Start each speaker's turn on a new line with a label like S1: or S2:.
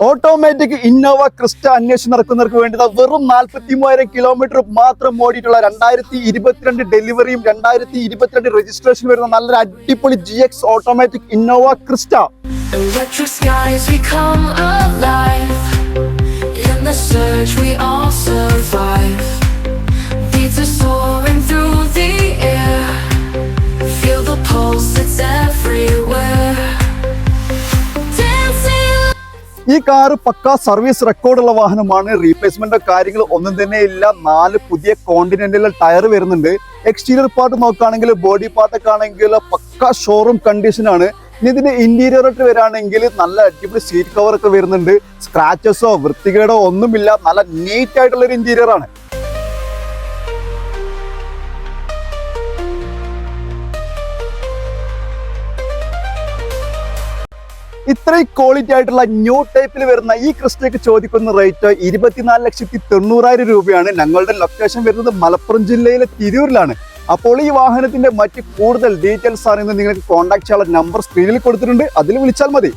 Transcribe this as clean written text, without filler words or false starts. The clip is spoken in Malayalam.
S1: ഓട്ടോമാറ്റിക് ഇന്നോവ ക്രിസ്റ്റ അന്വേഷണം നടക്കുന്നവർക്ക് വേണ്ടി വെറും 43,000 കിലോമീറ്റർ മാത്രം ഓടിയിട്ടുള്ള 2022 ഡെലിവറിയും 2022 രജിസ്ട്രേഷൻ വരുന്ന നല്ലൊരു അടിപൊളി GX automatic Innova Crysta.
S2: Electric skies, we come alive. In the surge, we all survive. Beats are soaring through the air. Feel the pulse, it's everywhere.
S1: ഈ കാറ് പക്ക സർവീസ് റെക്കോർഡുള്ള വാഹനമാണ്. റീപ്ലേസ്മെന്റ് കാര്യങ്ങൾ ഒന്നും തന്നെ ഇല്ല. 4 പുതിയ കോണ്ടിനെന്റൽ ടയർ വരുന്നുണ്ട്. എക്സ്റ്റീരിയർ പാർട്ട് നോക്കുകയാണെങ്കിൽ ബോഡി പാർട്ടൊക്കെ ആണെങ്കിൽ പക്ക ഷോറൂം കണ്ടീഷൻ ആണ്. ഇനി ഇതിന്റെ ഇന്റീരിയർ ആയിട്ട് വരികയാണെങ്കിൽ നല്ല അടിപൊളി സീറ്റ് കവർ ഒക്കെ വരുന്നുണ്ട്. സ്ക്രാച്ചസോ വൃത്തികേടോ ഒന്നുമില്ല. നല്ല നീറ്റ് ആയിട്ടുള്ള ഒരു ഇന്റീരിയർ ആണ്. ഇത്രയും ക്വാളിറ്റി ആയിട്ടുള്ള ന്യൂ ടൈപ്പിൽ വരുന്ന ഈ ക്രിസ്റ്റയ്ക്ക് ചോദിക്കുന്ന റേറ്റ് 24,90,000 രൂപയാണ്. ഞങ്ങളുടെ ലൊക്കേഷൻ വരുന്നത് മലപ്പുറം ജില്ലയിലെ തിരൂരിലാണ്. അപ്പോൾ ഈ വാഹനത്തിന്റെ മറ്റ് കൂടുതൽ ഡീറ്റെയിൽസ് അറിയുന്നത് നിങ്ങൾക്ക് കോൺടാക്ട് ചെയ്യാനുള്ള നമ്പർ സ്ക്രീനിൽ കൊടുത്തിട്ടുണ്ട്. അതിൽ വിളിച്ചാൽ മതി.